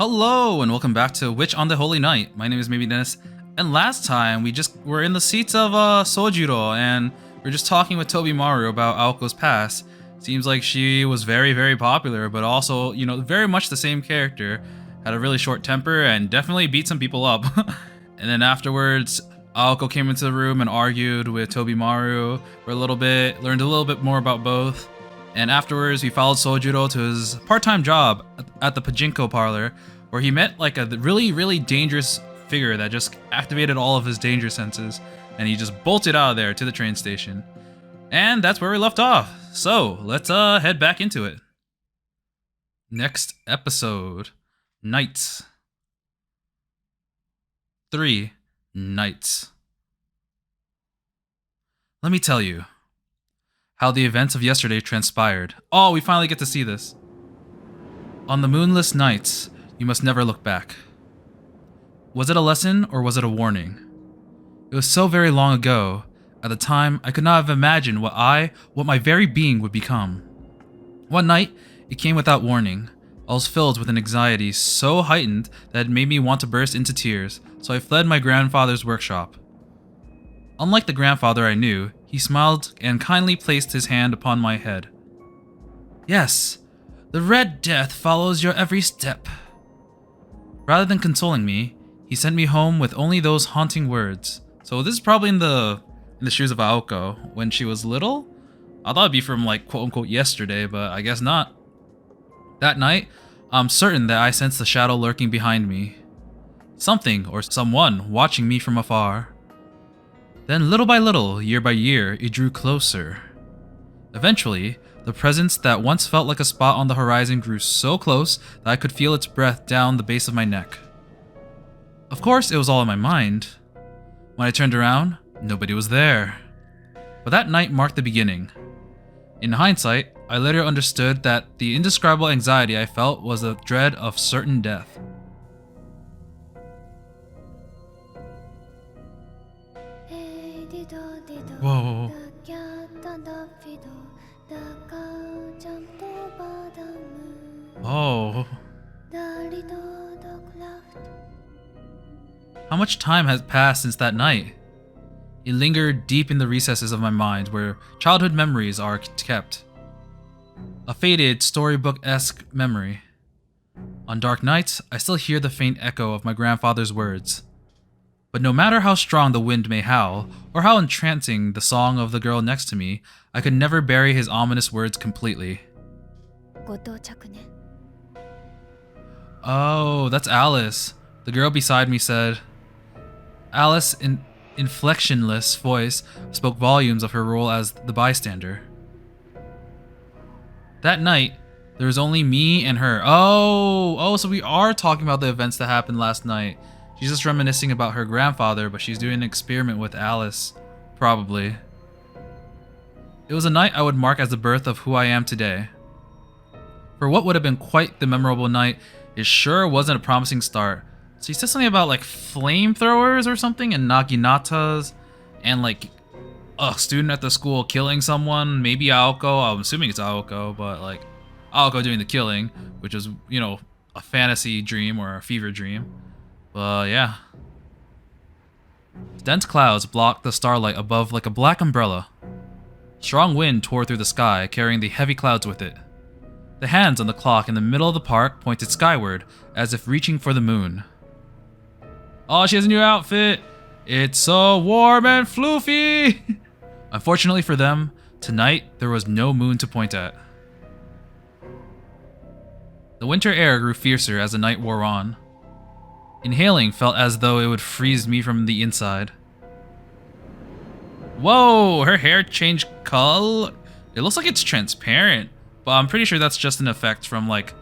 Hello and welcome back to Witch on the Holy Night. My name is Maybe Dennis, and last time we were in the seats of Sojiro and we are just talking with Tobimaru about Aoko's past. Seems like she was very, very popular, but also, very much the same character. Had a really short temper and definitely beat some people up. And then afterwards, Aoko came into the room and argued with Tobimaru for a little bit, learned a little bit more about both. And afterwards, we followed Sojiro to his part-time job at the pachinko parlor, where he met like a really, really dangerous figure that just activated all of his danger senses, and he just bolted out of there to the train station. And that's where we left off. So let's head back into it. Next episode, Nights. 3 nights. Let me tell you how the events of yesterday transpired. Oh, we finally get to see this. On the moonless nights, you must never look back. Was it a lesson or was it a warning? It was so very long ago. At the time, I could not have imagined what my very being would become. One night, it came without warning. I was filled with an anxiety so heightened that it made me want to burst into tears, so I fled my grandfather's workshop. Unlike the grandfather I knew, he smiled and kindly placed his hand upon my head. Yes, the Red Death follows your every step. Rather than consoling me, he sent me home with only those haunting words. So this is probably in the shoes of Aoko when she was little? I thought it'd be from like quote-unquote yesterday, but I guess not. That night, I'm certain that I sensed the shadow lurking behind me. Something or someone watching me from afar. Then little by little, year by year, it drew closer. Eventually, the presence that once felt like a spot on the horizon grew so close that I could feel its breath down the base of my neck. Of course, it was all in my mind. When I turned around, nobody was there. But that night marked the beginning. In hindsight, I later understood that the indescribable anxiety I felt was the dread of certain death. Whoa. Oh. How much time has passed since that night? It lingered deep in the recesses of my mind where childhood memories are kept. A faded, storybook-esque memory. On dark nights, I still hear the faint echo of my grandfather's words. But no matter how strong the wind may howl, or how entrancing the song of the girl next to me, I could never bury his ominous words completely. Oh, that's Alice. The girl beside me said. Alice, in inflectionless voice, spoke volumes of her role as the bystander. That night, there was only me and her. Oh, so we are talking about the events that happened last night. She's just reminiscing about her grandfather, but she's doing an experiment with Alice. Probably. It was a night I would mark as the birth of who I am today. For what would have been quite the memorable night, it sure wasn't a promising start. So he said something about like flamethrowers or something and naginatas and like a student at the school killing someone, maybe Aoko. I'm assuming it's Aoko, but like Aoko doing the killing, which is, a fantasy dream or a fever dream. But yeah. Dense clouds blocked the starlight above like a black umbrella. Strong wind tore through the sky, carrying the heavy clouds with it. The hands on the clock in the middle of the park pointed skyward, as if reaching for the moon. Oh, she has a new outfit! It's so warm and floofy! Unfortunately for them, tonight there was no moon to point at. The winter air grew fiercer as the night wore on. Inhaling felt as though it would freeze me from the inside. Whoa, her hair changed color. It looks like it's transparent, but I'm pretty sure that's just an effect from like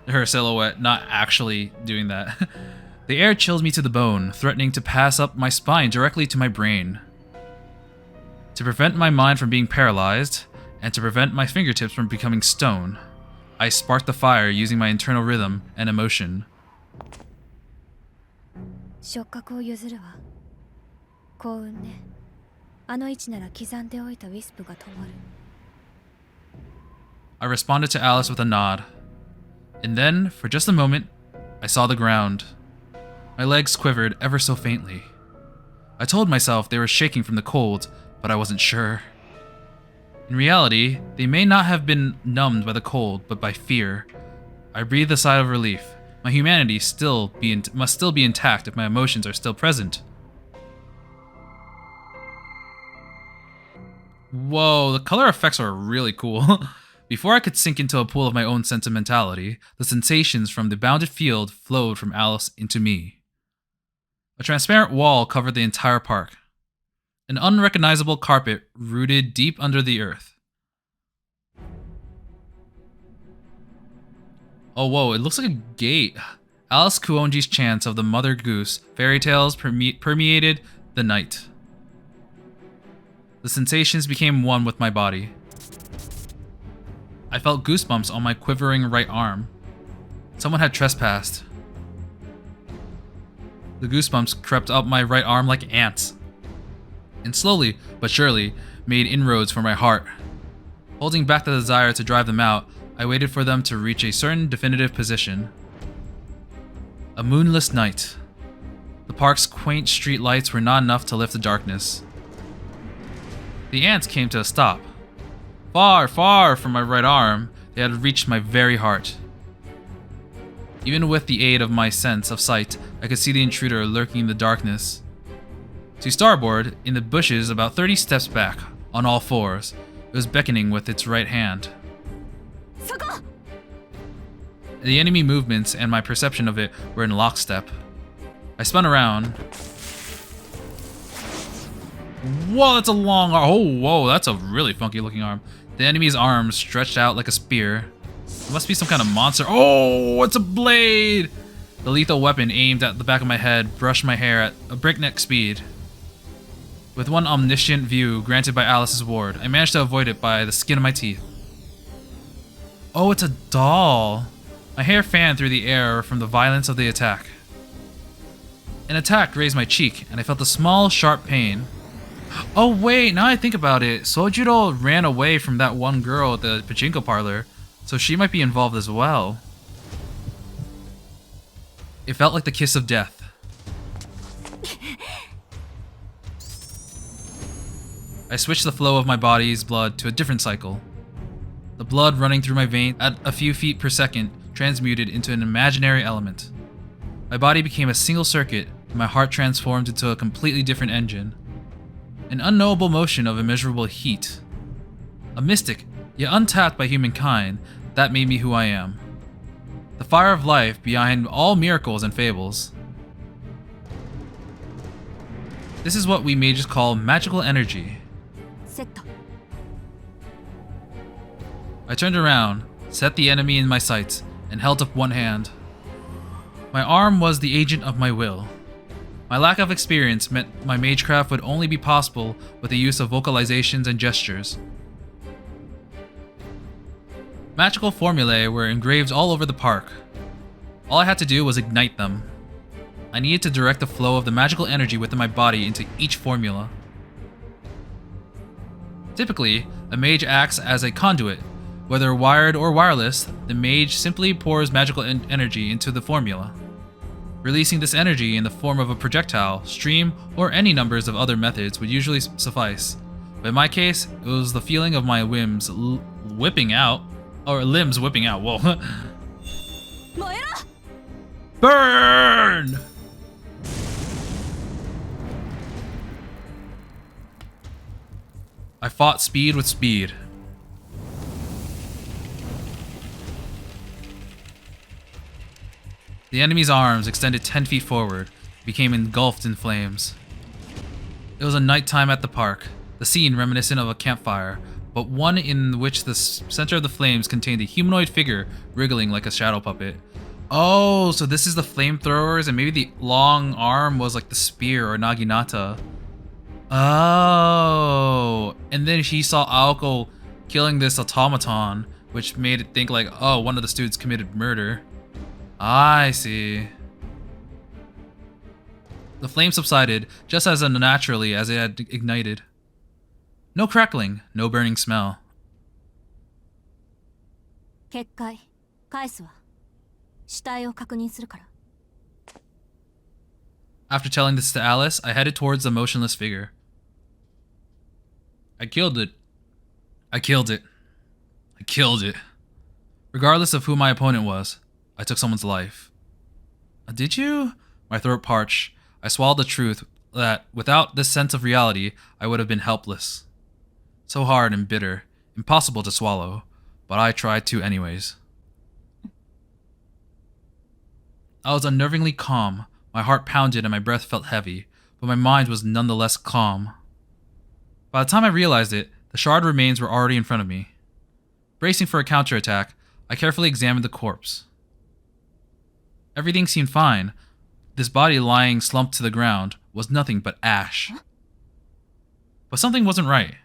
her silhouette not actually doing that. The air chilled me to the bone, threatening to pass up my spine directly to my brain. To prevent my mind from being paralyzed, and to prevent my fingertips from becoming stone, I sparked the fire using my internal rhythm and emotion. I responded to Alice with a nod. And then, for just a moment, I saw the ground. My legs quivered ever so faintly. I told myself they were shaking from the cold, but I wasn't sure. In reality, they may not have been numbed by the cold, but by fear. I breathed a sigh of relief. My humanity must still be intact if my emotions are still present. Whoa, the color effects are really cool. Before I could sink into a pool of my own sentimentality, the sensations from the bounded field flowed from Alice into me. A transparent wall covered the entire park. An unrecognizable carpet rooted deep under the earth. Oh whoa, it looks like a gate. Alice Kuonji's chants of the Mother Goose fairy tales permeated the night. The sensations became one with my body. I felt goosebumps on my quivering right arm. Someone had trespassed. The goosebumps crept up my right arm like ants, and slowly but surely made inroads for my heart. Holding back the desire to drive them out, I waited for them to reach a certain definitive position. A moonless night. The park's quaint street lights were not enough to lift the darkness. The ants came to a stop. Far, far from my right arm, they had reached my very heart. Even with the aid of my sense of sight, I could see the intruder lurking in the darkness. To starboard, in the bushes about 30 steps back, on all fours, it was beckoning with its right hand. The enemy movements and my perception of it were in lockstep. I spun around. Whoa, that's a long arm. Oh, whoa, that's a really funky looking arm. The enemy's arm stretched out like a spear. It must be some kind of monster. Oh, it's a blade! The lethal weapon aimed at the back of my head brushed my hair at a breakneck speed. With one omniscient view granted by Alice's ward, I managed to avoid it by the skin of my teeth. Oh, it's a doll. My hair fanned through the air from the violence of the attack. An attack grazed my cheek, and I felt a small, sharp pain. Oh wait, now I think about it, Sojiro ran away from that one girl at the pachinko parlor, so she might be involved as well. It felt like the kiss of death. I switched the flow of my body's blood to a different cycle. The blood running through my veins at a few feet per second transmuted into an imaginary element. My body became a single circuit, and my heart transformed into a completely different engine. An unknowable motion of immeasurable heat. A mystic, yet untapped by humankind, that made me who I am. The fire of life behind all miracles and fables. This is what we mages call magical energy. I turned around, set the enemy in my sights, and held up one hand. My arm was the agent of my will. My lack of experience meant my magecraft would only be possible with the use of vocalizations and gestures. Magical formulae were engraved all over the park. All I had to do was ignite them. I needed to direct the flow of the magical energy within my body into each formula. Typically, a mage acts as a conduit. Whether wired or wireless, the mage simply pours magical energy into the formula. Releasing this energy in the form of a projectile, stream, or any numbers of other methods would usually suffice. But in my case, it was the feeling of my limbs whipping out. Whoa. Burn! I fought speed with speed. The enemy's arms extended 10 feet forward, became engulfed in flames. It was a nighttime at the park, the scene reminiscent of a campfire, but one in which the center of the flames contained a humanoid figure wriggling like a shadow puppet. Oh, so this is the flamethrowers, and maybe the long arm was like the spear or naginata. Oh, and then he saw Aoko killing this automaton, which made it think like, oh, one of the students committed murder. I see. The flame subsided just as unnaturally as it had ignited. No crackling, no burning smell. 死体を確認するから。 After telling this to Alice, I headed towards the motionless figure. I killed it. I killed it. I killed it. Regardless of who my opponent was, I took someone's life. Did you? My throat parched. I swallowed the truth that without this sense of reality, I would have been helpless. So hard and bitter, impossible to swallow, but I tried to anyways. I was unnervingly calm. My heart pounded and my breath felt heavy, but my mind was nonetheless calm. By the time I realized it, the shard remains were already in front of me. Bracing for a counterattack, I carefully examined the corpse. Everything seemed fine. This body lying slumped to the ground was nothing but ash. But something wasn't right.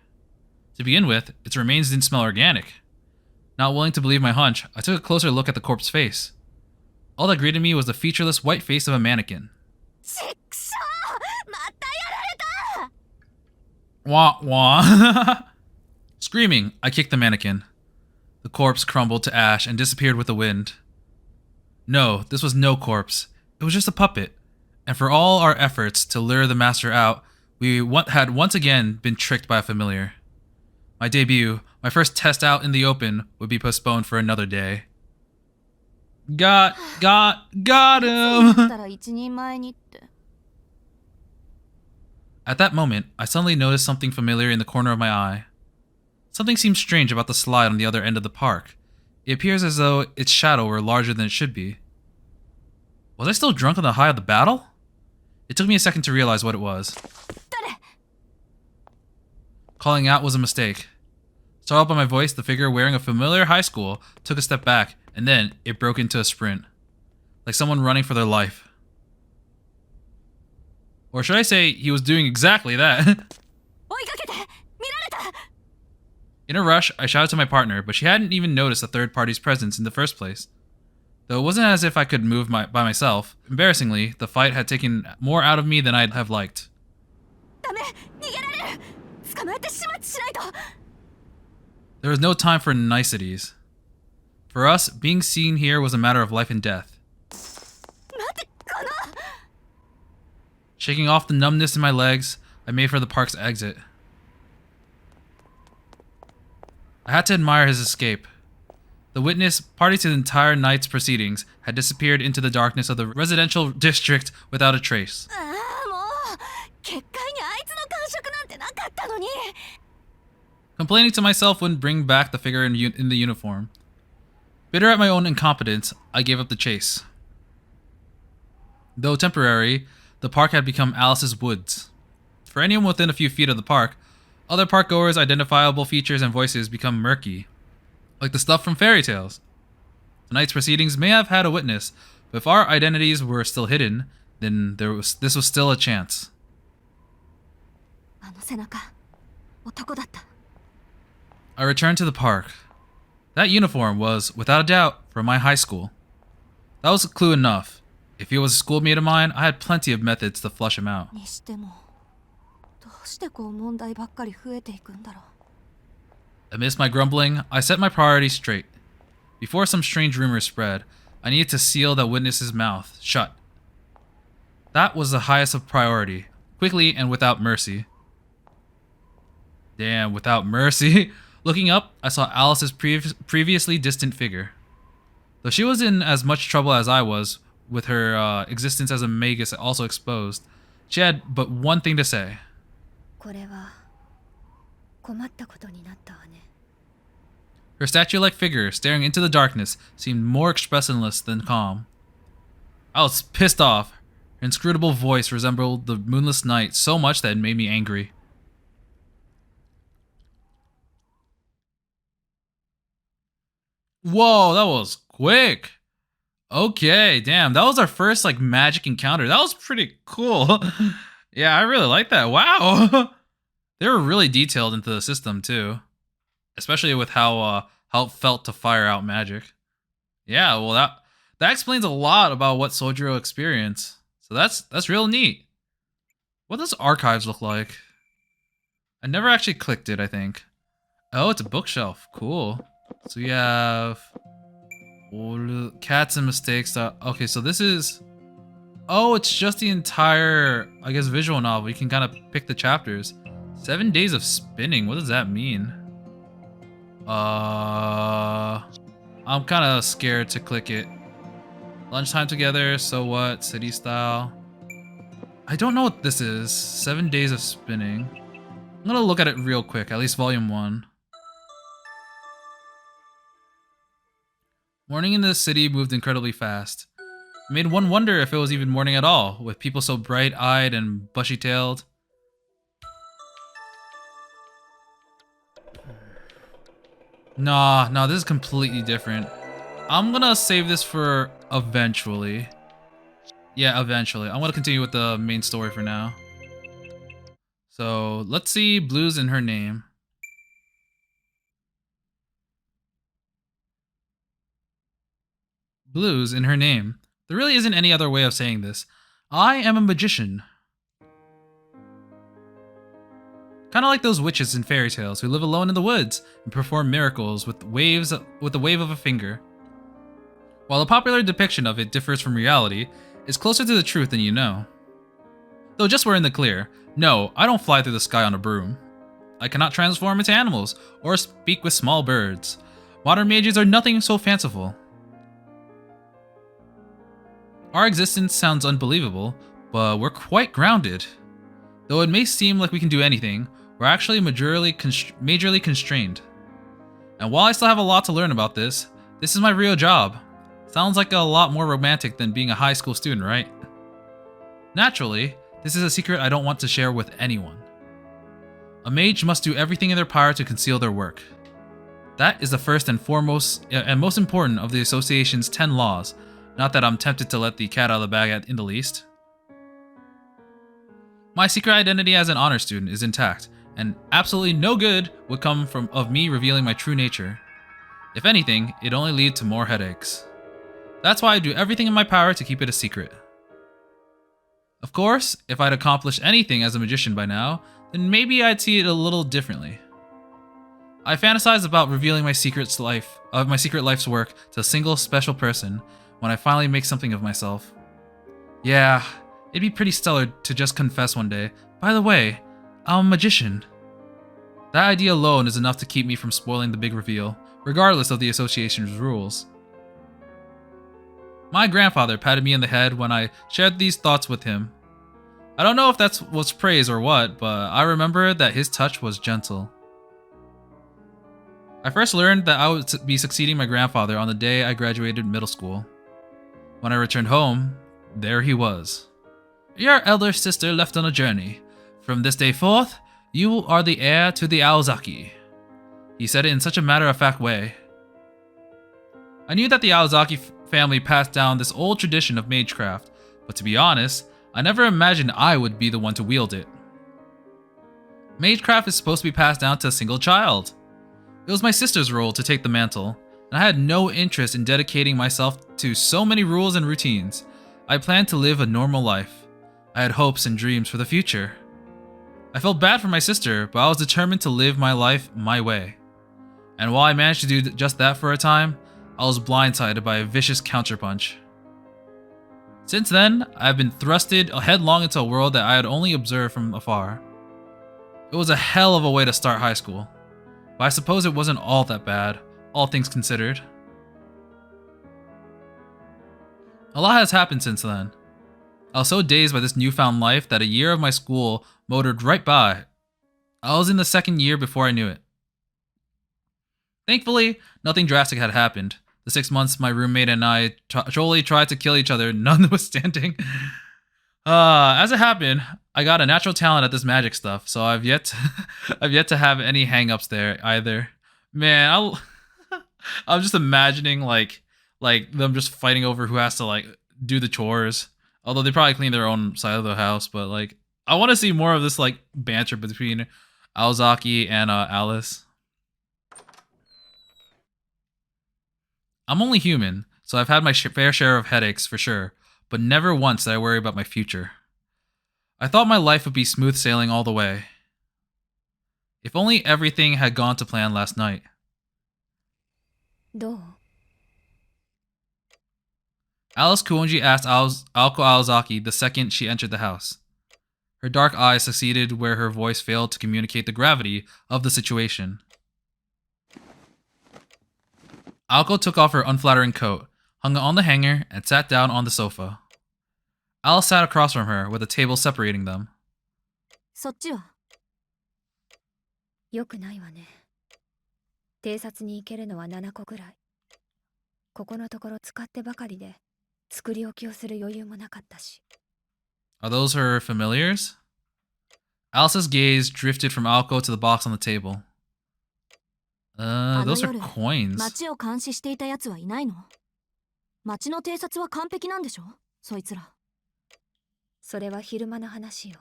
To begin with, its remains didn't smell organic. Not willing to believe my hunch, I took a closer look at the corpse's face. All that greeted me was the featureless white face of a mannequin. Wah wah. Screaming, I kicked the mannequin. The corpse crumbled to ash and disappeared with the wind. No, this was no corpse. It was just a puppet. And for all our efforts to lure the master out, we had once again been tricked by a familiar. My debut, my first test out in the open, would be postponed for another day. Got him! At that moment, I suddenly noticed something familiar in the corner of my eye. Something seemed strange about the slide on the other end of the park. It appears as though its shadow were larger than it should be. Was I still drunk on the high of the battle? It took me a second to realize what it was. Calling out was a mistake. Startled by my voice, the figure wearing a familiar high school took a step back, and then it broke into a sprint. Like someone running for their life. Or should I say, he was doing exactly that. In a rush, I shouted to my partner, but she hadn't even noticed the third party's presence in the first place. Though it wasn't as if I could move by myself. Embarrassingly, the fight had taken more out of me than I'd have liked. There was no time for niceties. For us, being seen here was a matter of life and death. Shaking off the numbness in my legs, I made for the park's exit. I had to admire his escape. The witness, party to the entire night's proceedings, had disappeared into the darkness of the residential district without a trace. Complaining to myself wouldn't bring back the figure in the uniform. Bitter at my own incompetence, I gave up the chase. Though temporary, the park had become Alice's woods. For anyone within a few feet of the park, other park-goers' identifiable features and voices become murky, like the stuff from fairy tales. Tonight's proceedings may have had a witness, but if our identities were still hidden, then this was still a chance. I returned to the park. That uniform was, without a doubt, from my high school. That was a clue enough. If he was a schoolmate of mine, I had plenty of methods to flush him out. Amidst my grumbling, I set my priorities straight. Before some strange rumors spread, I needed to seal that witness's mouth shut. That was the highest of priority, quickly and without mercy. Damn, without mercy. Looking up, I saw Alice's previously distant figure. Though she was in as much trouble as I was, with her existence as a magus also exposed, she had but one thing to say. Her statue-like figure, staring into the darkness, seemed more expressionless than calm. I was pissed off. Her inscrutable voice resembled the moonless night so much that it made me angry. Whoa, that was quick. Okay, damn, that was our first like magic encounter. That was pretty cool. Yeah, I really like that. Wow. They were really detailed into the system too. Especially with how it felt to fire out magic. Yeah, well that explains a lot about what Sojiro experienced. So that's real neat. What does archives look like? I never actually clicked it, I think. Oh, it's a bookshelf. Cool. So we have Cats and mistakes. Okay, so this is... Oh, it's just the entire, I guess, visual novel. You can kind of pick the chapters. 7 days of spinning. What does that mean? I'm kind of scared to click it. Lunchtime together. So what? City style. I don't know what this is. 7 days of spinning. I'm gonna look at it real quick. At least volume 1. Morning in the city moved incredibly fast. It made one wonder if it was even morning at all, with people so bright-eyed and bushy-tailed. Nah, this is completely different. I'm gonna save this for eventually. Yeah, eventually. I'm gonna continue with the main story for now. So, let's see Blues in her name. Blues in her name. There really isn't any other way of saying this. I am a magician. Kinda like those witches in fairy tales who live alone in the woods and perform miracles with the wave of a finger. While the popular depiction of it differs from reality, it's closer to the truth than you know. Though just we're in the clear, no, I don't fly through the sky on a broom. I cannot transform into animals or speak with small birds. Modern mages are nothing so fanciful. Our existence sounds unbelievable, but we're quite grounded. Though it may seem like we can do anything, we're actually majorly constrained. And while I still have a lot to learn about this is my real job. Sounds like a lot more romantic than being a high school student, right? Naturally, this is a secret I don't want to share with anyone. A mage must do everything in their power to conceal their work. That is the first and foremost and most important of the association's 10 laws. Not that I'm tempted to let the cat out of the bag in the least. My secret identity as an honor student is intact, and absolutely no good would come of me revealing my true nature. If anything, it'd only lead to more headaches. That's why I do everything in my power to keep it a secret. Of course, if I'd accomplished anything as a magician by now, then maybe I'd see it a little differently. I fantasize about revealing my secret life's work to a single special person when I finally make something of myself. Yeah, it'd be pretty stellar to just confess one day, by the way, I'm a magician. That idea alone is enough to keep me from spoiling the big reveal, regardless of the association's rules. My grandfather patted me on the head when I shared these thoughts with him. I don't know if that was praise or what, but I remember that his touch was gentle. I first learned that I would be succeeding my grandfather on the day I graduated middle school. When I returned home, there he was. Your elder sister left on a journey. From this day forth, you are the heir to the Aozaki. He said it in such a matter-of-fact way. I knew that the Aozaki family passed down this old tradition of magecraft, but to be honest, I never imagined I would be the one to wield it. Magecraft is supposed to be passed down to a single child. It was my sister's role to take the mantle, and I had no interest in dedicating myself to so many rules and routines. I planned to live a normal life. I had hopes and dreams for the future. I felt bad for my sister, but I was determined to live my life my way. And while I managed to do just that for a time, I was blindsided by a vicious counterpunch. Since then, I have been thrusted headlong into a world that I had only observed from afar. It was a hell of a way to start high school, but I suppose it wasn't all that bad, all things considered. A lot has happened since then. I was so dazed by this newfound life that a year of my school motored right by. I was in the second year before I knew it. Thankfully, nothing drastic had happened. The 6 months my roommate and I totally tried to kill each other, notwithstanding. As it happened, I got a natural talent at this magic stuff, so I've yet to have any hang-ups there either. Man, I'm just imagining like them just fighting over who has to like do the chores. Although they probably clean their own side of the house, but like I want to see more of this like banter between Aozaki and Alice. I'm only human, so I've had my fair share of headaches for sure, but never once did I worry about my future. I thought my life would be smooth sailing all the way. If only everything had gone to plan last night. Alice Kuonji asked Aoko Aozaki the second she entered the house. Her dark eyes succeeded where her voice failed to communicate the gravity of the situation. Aoko took off her unflattering coat, hung it on the hanger, and sat down on the sofa. Alice sat across from her, with a table separating them. そっちはよくないわね。偵察に行けるのは7個ぐらい。ここのところ使ってばかりで、作り置きをする余裕もなかったし。Are those her familiars? Alice's gaze drifted from Aoko to the box on the table. Those are coins. 町を監視していたやつはいないの？町の偵察は完璧なんでしょ？そいつら。それは昼間の話よ。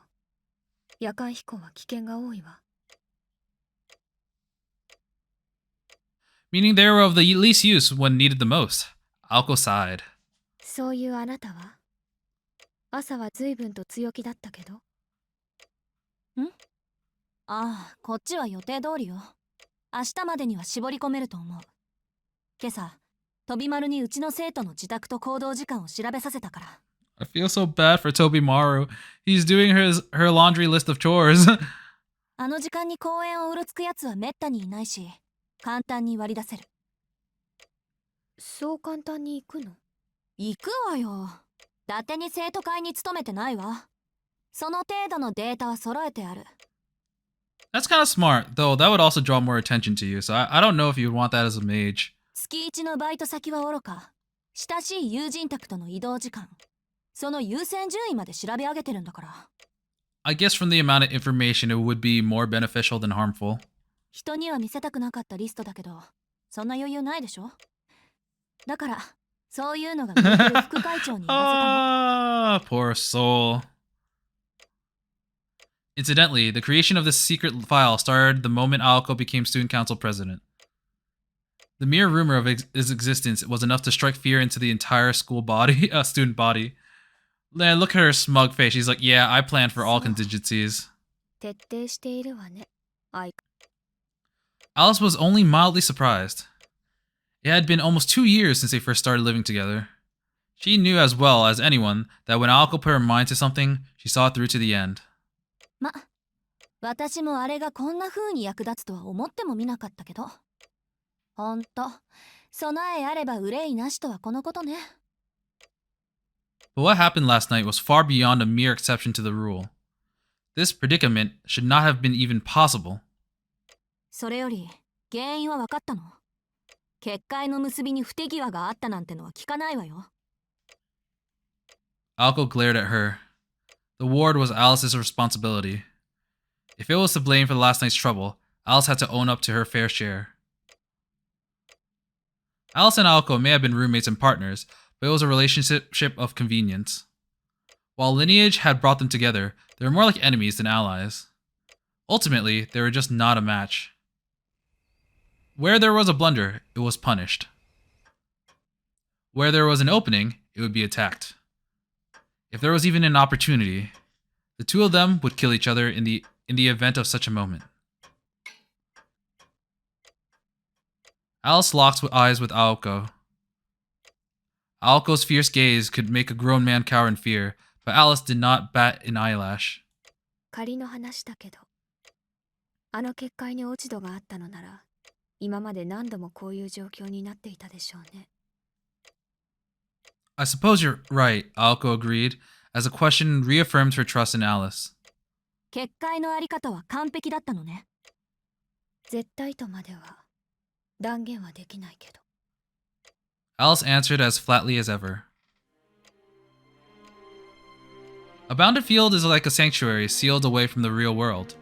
夜間飛行は危険が多いわ。Meaning they were of the least use when needed the most. Aoko sighed. そういうあなたは朝は随分と強気だったけど。ん？ああ、こっちは予定通りよ。明日までには絞り込めると思う。今朝、飛び丸にうちの生徒の自宅と行動時間を調べさせたから。I feel so bad for Tobimaru. He's doing her laundry list of chores. あの時間に公園をうろつくやつはめったにいないし、簡単に割り出せる。そう簡単に行くの？行くわよ。伊達に生徒会に勤めてないわ。その程度のデータは揃えてある。That's kind of smart, though that would also draw more attention to you, so I don't know if you'd want that as a mage. 月1のバイト先はおろか、親しい友人宅との移動時間、その優先順位まで調べ上げてるんだから。I guess from the amount of information, it would be more beneficial than harmful. 人には見せたくなかったリストだけど、そんな余裕ないでしょ？だから、そういうのが向いてる副会長に言わせたの。Poor soul. Incidentally, the creation of this secret file started the moment Aoko became student council president. The mere rumor of its existence was enough to strike fear into the entire student body. Man, look at her smug face. She's like, yeah, I planned for all contingencies. Alice was only mildly surprised. It had been almost 2 years since they first started living together. She knew as well as anyone that when Aoko put her mind to something, she saw it through to the end. ま、私もあれがこんな風に役立つとは思ってもみなかったけど。ほんと、備えあれば憂いなしとはこのことね。But what happened last night was far beyond a mere exception to the rule. This predicament should not have been even possible. それより、原因は分かったの？結界の結びに不手際があったなんてのは聞かないわよ。Aoko glared at her. The ward was Alice's responsibility. If it was to blame for the last night's trouble, Alice had to own up to her fair share. Alice and Aoko may have been roommates and partners, but it was a relationship of convenience. While lineage had brought them together, they were more like enemies than allies. Ultimately, they were just not a match. Where there was a blunder, it was punished. Where there was an opening, it would be attacked. If there was even an opportunity, the two of them would kill each other in the event of such a moment. Alice locked eyes with Aoko. Aoko's fierce gaze could make a grown man cower in fear, but Alice did not bat an eyelash. 仮の話だけど、あの結界に落ち度があったのなら、今まで何度もこういう状況になっていたでしょうね。I suppose you're right, Aoko agreed, as the question reaffirmed her trust in Alice. 結界のあり方は完璧だったのね。絶対とまでは断言はできないけど。Alice answered as flatly as ever. A bounded field is like a sanctuary sealed away from the real world.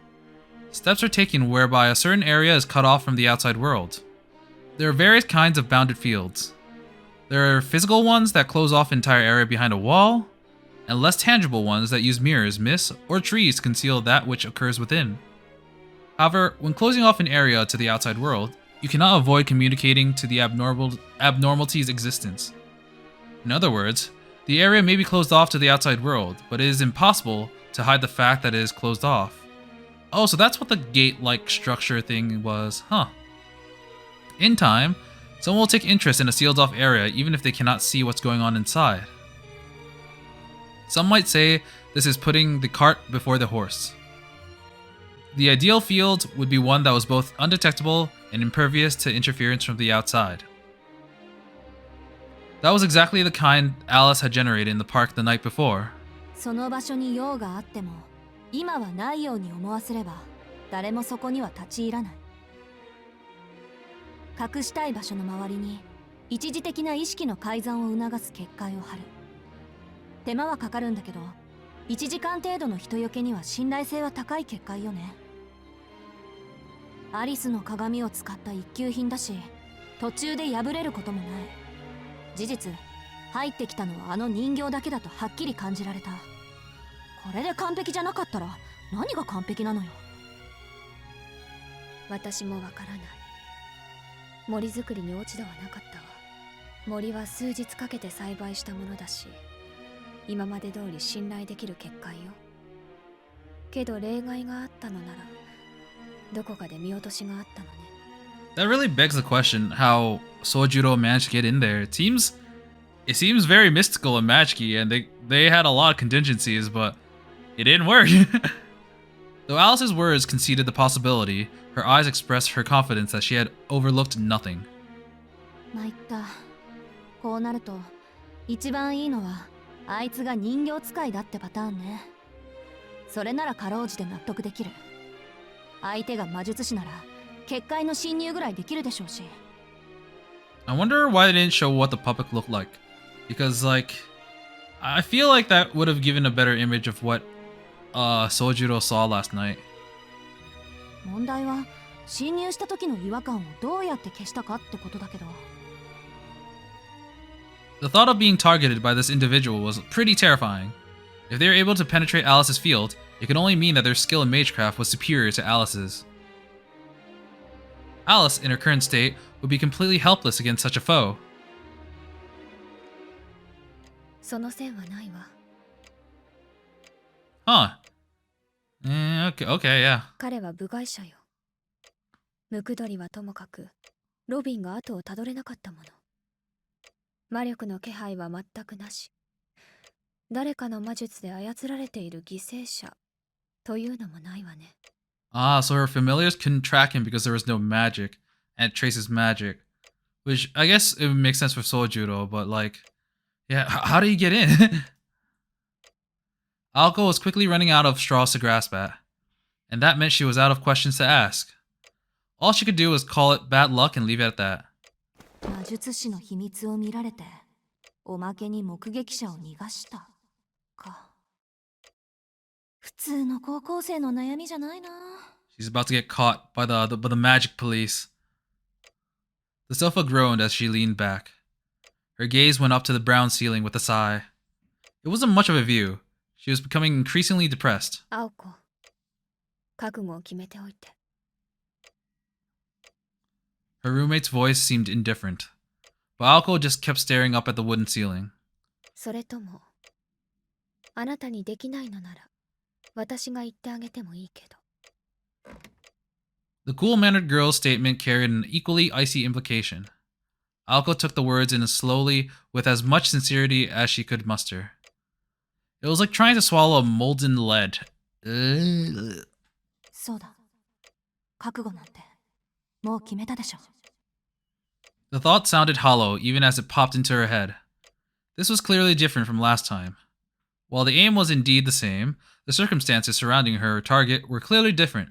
Steps are taken whereby a certain area is cut off from the outside world. There are various kinds of bounded fields. There are physical ones that close off an entire area behind a wall, and less tangible ones that use mirrors, mists, or trees to conceal that which occurs within. However, when closing off an area to the outside world, you cannot avoid communicating to the abnormality's existence. In other words, the area may be closed off to the outside world, but it is impossible to hide the fact that it is closed off. Oh, so that's what the gate-like structure thing was, huh? In time, Someone will take interest in a sealed-off area even if they cannot see what's going on inside. Some might say this is putting the cart before the horse. The ideal field would be one that was both undetectable and impervious to interference from the outside. That was exactly the kind Alice had generated in the park the night before. その場所に用があっても、今はないように思わせれば、誰もそこには立ち入らない。隠したい場所の周りに一時的な意識の改ざんを促す結界を張る。手間はかかるんだけど、1時間程度の人よけには信頼性は高い結界よね。アリスの鏡を使った一級品だし、途中で破れることもない。事実、入ってきたのはあの人形だけだとはっきり感じられた。これで完璧じゃなかったら何が完璧なのよ。私もわからない。森作りに落ち度はなかったわ。森は数日かけて栽培したものだし、今まで通り信頼できる結界よ。けど例外があったのなら、どこかで見落としがあったのね。That really begs the question how Sojuro managed to get in there. It seems very mystical and magic-y, and they had a lot of contingencies, but it didn't work. Though Alice's words conceded the possibility, her eyes expressed her confidence that she had overlooked nothing. 参った。こうなると、一番いいのは、あいつが人形使いだってパターンね。それならかろうじて納得できる。相手が魔術師なら、結界の侵入ぐらいできるでしょうし。I wonder why they didn't show what the puppet looked like. Because, like, I feel like that would have given a better image of what Sojuro saw last night. 問題は、侵入した時の違和感をどうやって消したかってことだけど。The thought of being targeted by this individual was pretty terrifying. If they were able to penetrate Alice's field, it could only mean that their skill in magecraft was superior to Alice's. Alice, in her current state, would be completely helpless against such a foe. その線はないわ。Huh. Okay, yeah. 彼は部外者よ。ムクドリはともかく、ロビンが後をたどれなかったもの。魔力の気配は全くなし。誰かの魔術で操られている犠牲者というのもないわね。Ah, so her familiars couldn't track him because there was no magic, and it traces magic. Which, I guess it would make sense for Sojuro, but like, yeah, how did he get in? Aoko was quickly running out of straws to grasp at, and that meant she was out of questions to ask. All she could do was call it bad luck and leave it at that. 魔術師の秘密を見られて、おまけに目撃者を逃がした。か。普通の高校生の悩みじゃないな。She's about to get caught by the magic police. The sofa groaned as she leaned back. Her gaze went up to the brown ceiling with a sigh. It wasn't much of a view. She was becoming increasingly depressed. 青子、覚悟を決めておいて。Her roommate's voice seemed indifferent, but Aoko just kept staring up at the wooden ceiling. それとも、あなたにできないのなら、私が言ってあげてもいいけど。The cool-mannered girl's statement carried an equally icy implication. Aoko took the words in slowly with as much sincerity as she could muster. It was like trying to swallow a molten lead. そうだ。覚悟なんて、もう決めたでしょ。The thought sounded hollow even as it popped into her head. This was clearly different from last time. While the aim was indeed the same, the circumstances surrounding her target were clearly different.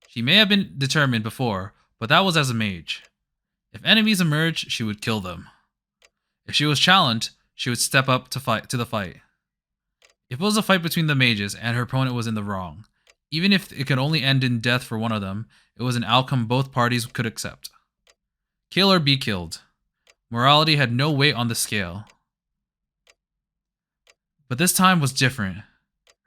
She may have been determined before, but that was as a mage. If enemies emerged, she would kill them. If she was challenged, she would step up to the fight. If it was a fight between the mages and her opponent was in the wrong, even if it could only end in death for one of them, it was an outcome both parties could accept. Kill or be killed. Morality had no weight on the scale. But this time was different.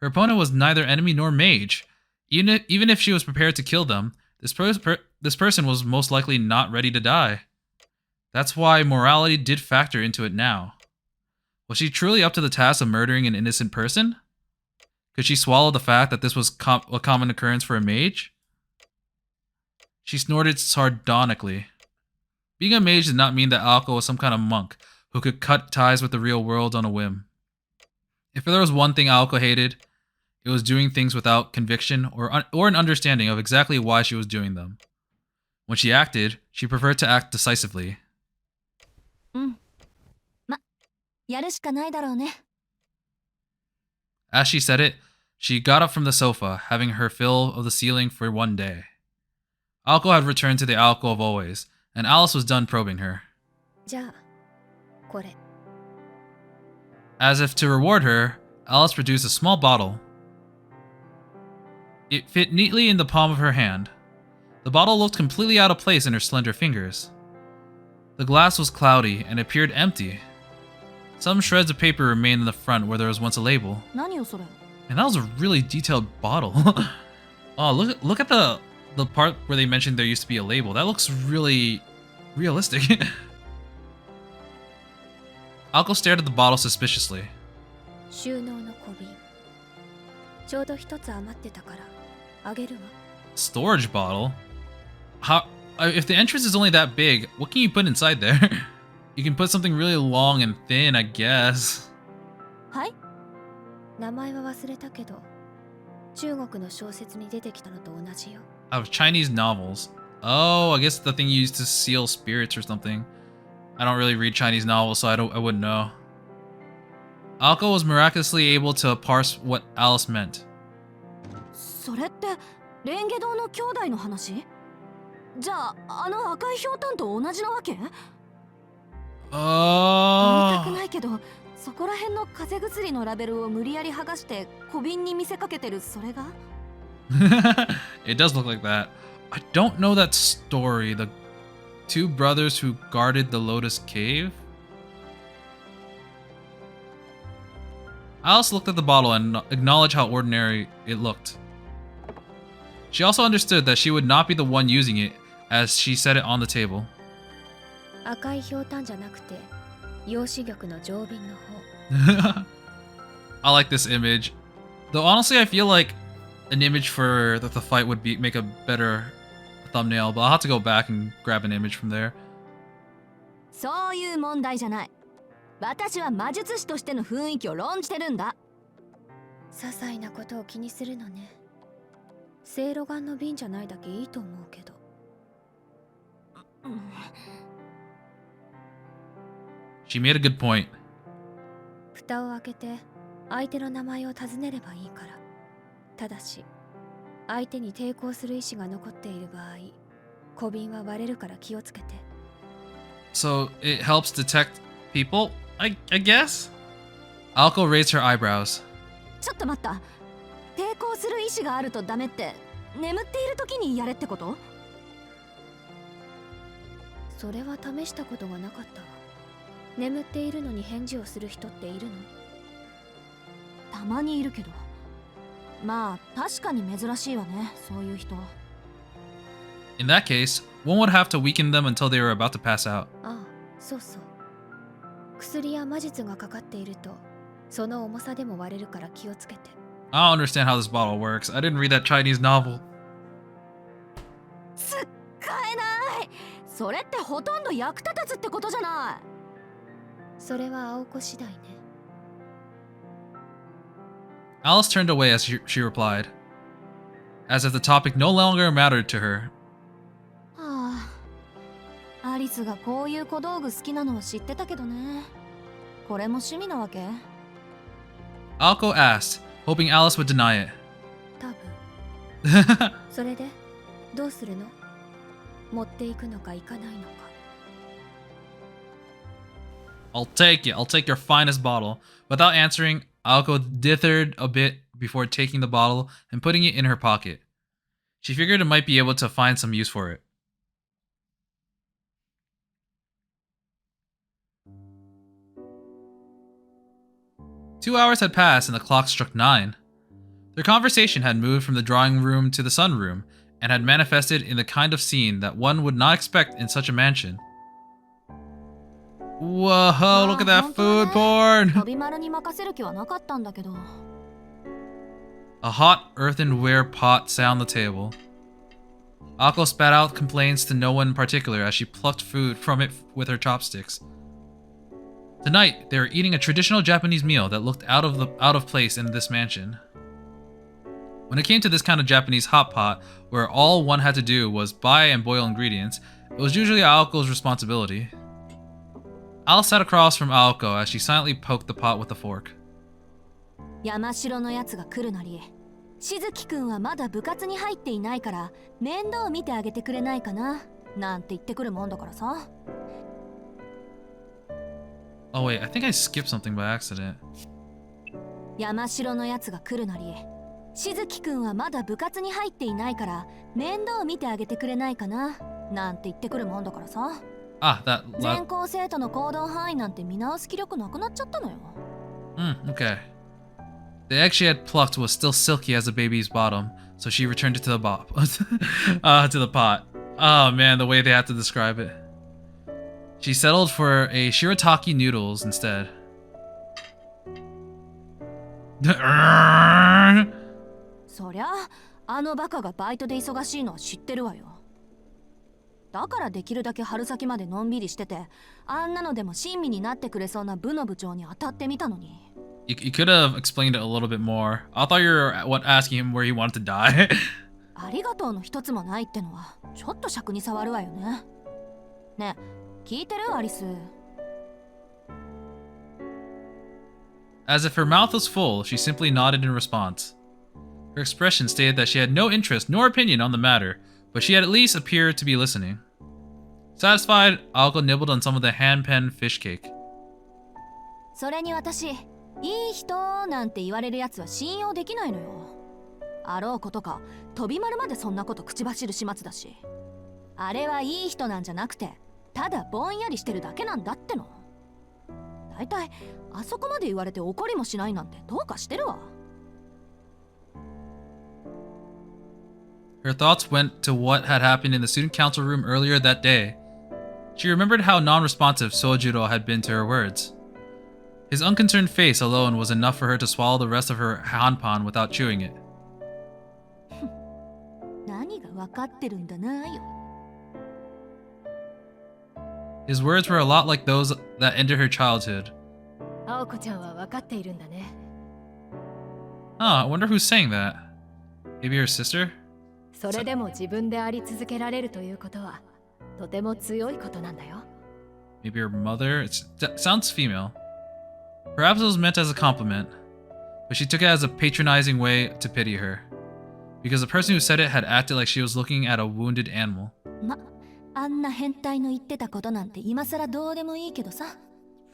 Her opponent was neither enemy nor mage. Even if she was prepared to kill them, this person was most likely not ready to die. That's why morality did factor into it now. Was she truly up to the task of murdering an innocent person? Could she swallow the fact that this was a common occurrence for a mage? She snorted sardonically. Being a mage did not mean that Aoko was some kind of monk who could cut ties with the real world on a whim. If there was one thing Aoko hated, it was doing things without conviction or an understanding of exactly why she was doing them. When she acted, she preferred to act decisively. やるしかないだろうね。 As she said it, she got up from the sofa, having her fill of the ceiling for one day. Aoko had returned to the Aoko of always, and Alice was done probing her. じゃあ、これ。 As if to reward her, Alice produced a small bottle. It fit neatly in the palm of her hand. The bottle looked completely out of place in her slender fingers. The glass was cloudy and appeared empty. Some shreds of paper remained in the front where there was once a label. 何よそれ。 And that was a really detailed bottle. Oh, look at the part where they mentioned there used to be a label. That looks really realistic. Aoko stared at the bottle suspiciously. 収納の小瓶。ちょうど一つ余ってたからあげるわ。 Storage bottle? How? If the entrance is only that big, what can you put inside there? You can put something really long and thin, I guess. はい。名前は忘れたけど、中国の小説に出てきたのと同じよ。 Out of Chinese novels. Oh, I guess the thing you used to seal spirits or something. I don't really read Chinese novels, so I wouldn't know. Aoko was miraculously able to parse what Alice meant. それってレンゲ堂の兄弟の話？じゃああの赤いひょうたんと同じなわけ？ Oh. 言いたくないけど、そこら辺の風邪薬のラベルを無理やり剥がして小瓶に見せかけてるそれが？ It does look like that. I don't know that story. The two brothers who guarded the Lotus Cave? Alice looked at the bottle and acknowledged how ordinary it looked. She also understood that she would not be the one using it, as she set it on the table. 赤いひょうたんじゃなくて、陽子玉の上瓶の方。 I like this image. Though honestly, I feel like an image for the fight would make a better thumbnail, but I'll have to go back and grab an image from there. そういう問題じゃない。私は魔術師としての雰囲気を論じてるんだ。些細なことを気にするのね。せいろがんの瓶じゃないだけいいと思うけど。She made a good point. 蓋を開けて相手の名前を尋ねればいいから。ただし、相手に抵抗する意志が残っている場合、小瓶は割れるから気をつけて。 So it helps detect people, I guess? Aoko raised her eyebrows. ちょっと待った。抵抗する意志があるとダメって、眠っている時にやれってこと？それは試したことがなかったわ。眠っているのに返事をする人っているの？たまにいるけど。まあ、確かに珍しいわね、そういう人。In that case, one would have to weaken them until they were about to pass out. ああ、そうそう。薬や魔術がかかっていると、その重さでも割れるから気をつけて。I don't understand how this bottle works. I didn't read that Chinese novel. 使えない。それってほとんど役立たずってことじゃない。それは青子次第ね。Alice turned away as she replied, as if the topic no longer mattered to her. はあ、アリスがこういう小道具好きなのは知ってたけどね。これも趣味なわけ？ Aoko asked, hoping Alice would deny it. 多分。それでどうするの？持っていくのか行かないのか。 I'll take it. I'll take your finest bottle. Without answering, Aoko dithered a bit before taking the bottle and putting it in her pocket. She figured it might be able to find some use for it. Two hours had passed and the clock struck 9. Their conversation had moved from the drawing room to the sunroom and had manifested in the kind of scene that one would not expect in such a mansion. Whoa, look at that food porn! A hot earthenware pot sat on the table. Aoko spat out complaints to no one in particular as she plucked food from it with her chopsticks. Tonight, they were eating a traditional Japanese meal that looked out of place in this mansion. When it came to this kind of Japanese hot pot, where all one had to do was buy and boil ingredients, it was usually Aoko's responsibility. Alice sat across from Aoko as she silently poked the pot with a fork. 山城のやつが来るなり、しずきくんはまだ部活に入っていないから面倒見てあげてくれないかな、なんて言ってくるもんだからさ。Oh wait, I think I skipped something by accident. 山城のやつが来るなり、しずきくんはまだ部活に入っていないから面倒見てあげてくれないかな、なんて言ってくるもんだからさ。Ah, that. 全校生徒の行動範囲なんて見直す気力なくなっちゃったのよ。Okay. The egg she had plucked was still silky as a baby's bottom, so she returned it to the to the pot. Oh man, the way they had to describe it. She settled for a shirataki noodles instead. そりゃあのバカがバイトで忙しいのは知ってるわよ。だからできるだけ春先までのんびりしてて、あんなのでも親身になってくれそうな部の部長に当たってみたのに。You could have explained it a little bit more. I thought you were asking him where he wanted to die. ありがとうの一つもないってのはちょっと尺に触るわよね。ねえ、聞いてるアリス。As if her mouth was full, she simply nodded in response. Her expression stated that she had no interest nor opinion on the matter, but she had at least appeared to be listening. Satisfied, Aoko nibbled on some of the hand-penned fish cake. それに私、いい人なんて言われるやつは信用できないのよ。あろうことか、飛び丸までそんなこと口走る始末だし。あれはいい人なんじゃなくて、ただぼんやりしてるだけなんだっての。だいたいあそこまで言われて怒りもしないなんてどうかしてるわ。Her thoughts went to what had happened in the student council room earlier that day. She remembered how non-responsive Sojiro had been to her words. His unconcerned face alone was enough for her to swallow the rest of her hanpan without chewing it. 何が分かってるんだなよ。His words were a lot like those that ended her childhood. 青子ちゃんは分かっているんだね。I wonder who's saying that. Maybe her sister? それでも自分であり続けられるということはとても強いことなんだよ。Maybe her mother? It sounds female. Perhaps it was meant as a compliment, but she took it as a patronizing way to pity her, because the person who said it had acted like she was looking at a wounded animal. あんな変態の言ってたことなんて今更どうでもいいけどさ。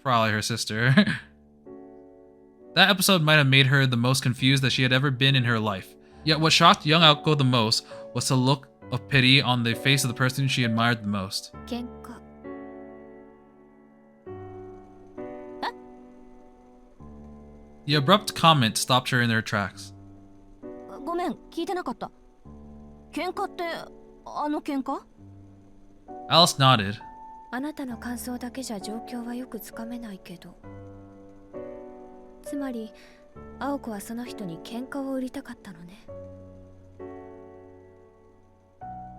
Probably her sister. That episode might have made her the most confused that she had ever been in her life. Yet what shocked young Aoko the most was the look of pity on the face of the person she admired the most. 喧嘩。The abrupt comment stopped her in her tracks. ごめん、聞いてなかった。喧嘩ってあの喧嘩？ Alice nodded. あなたの感想だけじゃ状況はよくつかめないけど。つまり、青子はその人に喧嘩を売りたかったのね。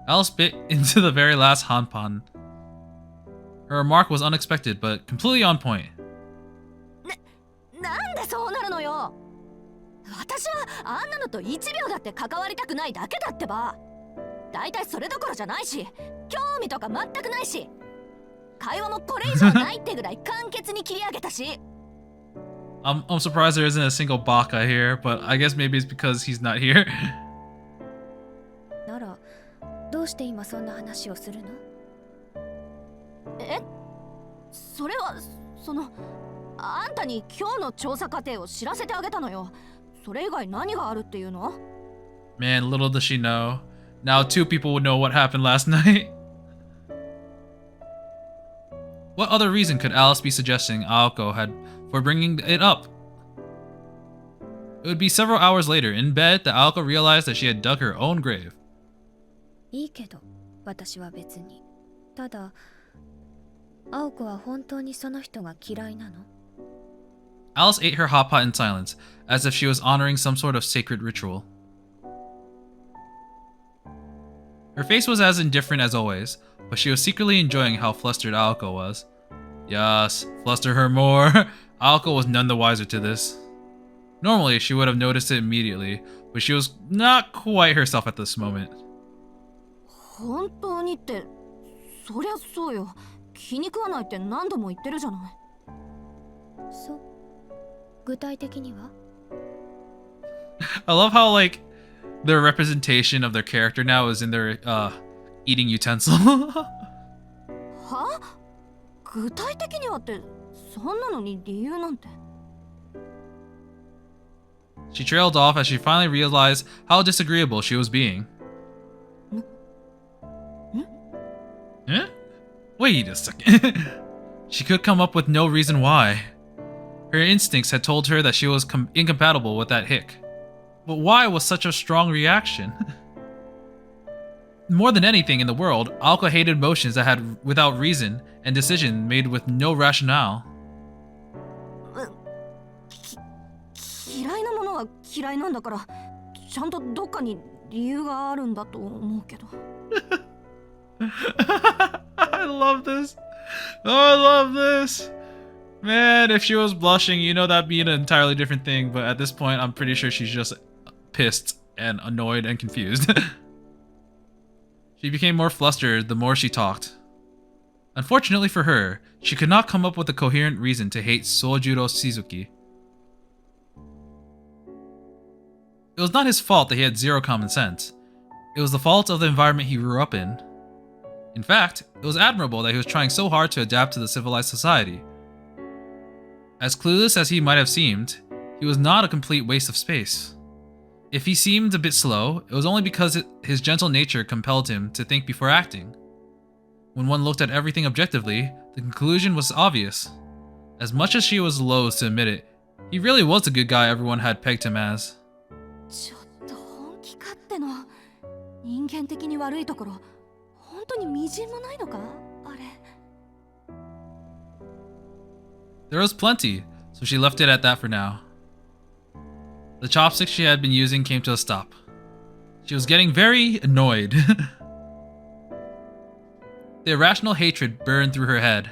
Alice bit into the very last hanpan. Her remark was unexpected, but completely on point. なんでそうなるのよ。私はあんなのと1秒だって関わりたくないだけだってば。だいたいそれどころじゃないし、興味とか全くないし、会話もこれ以上ないってぐらい簡潔に切り上げたし。I'm surprised there isn't a single baka here, but I guess maybe it's because he's not here. なら、どうして今そんな話をするの？それはあんたに今日の調査過程を知らせてあげたのよ。それ以外何があるっていうの？ Man, little does she know. Now 2 people would know what happened last night. What other reason could Alice be suggesting Aoko had for bringing it up? It would be several hours later, in bed, that Aoko realized that she had dug her own grave. いいけど、私は別に。ただ、青子は本当にその人が嫌いなの？ Alice ate her hot pot in silence, as if she was honoring some sort of sacred ritual. Her face was as indifferent as always, but she was secretly enjoying how flustered Aoko was. Yes, fluster her more. Aoko was none the wiser to this. Normally, she would have noticed it immediately, but she was not quite herself at this moment. 本当にって、そりゃそうよ。気に食わないって何度も言ってるじゃない。そう。具体的には I love how, like, their representation of their character now is in their, eating utensil. は？具体的にはって、そんなのに理由なんて。She trailed off as she finally realized how disagreeable she was being. Eh? Wait a second. She could come up with no reason why. Her instincts had told her that she was incompatible with that hick. But why was such a strong reaction? More than anything in the world, Aoko hated motions that had without reason and decision made with no rationale. 嫌いなものは嫌いなんだから、ちゃんとどっかに理由があるんだと思うけど。I love this. Oh, I love this. Man, if she was blushing, you know that'd be an entirely different thing, but at this point, I'm pretty sure she's just pissed and annoyed and confused. She became more flustered the more she talked. Unfortunately for her, she could not come up with a coherent reason to hate Sojuro Shizuki. It was not his fault that he had zero common sense. It was the fault of the environment he grew up in. In fact, it was admirable that he was trying so hard to adapt to the civilized society. As clueless as he might have seemed, he was not a complete waste of space. If he seemed a bit slow, it was only because his gentle nature compelled him to think before acting. When one looked at everything objectively, the conclusion was obvious. As much as she was loath to admit it, he really was the good guy everyone had pegged him as. ちょっと本気かっての。人間的に悪いところ、本当にみじんもないのか？あれ。There was plenty, so she left it at that for now. The chopsticks she had been using came to a stop. She was getting very annoyed. The irrational hatred burned through her head.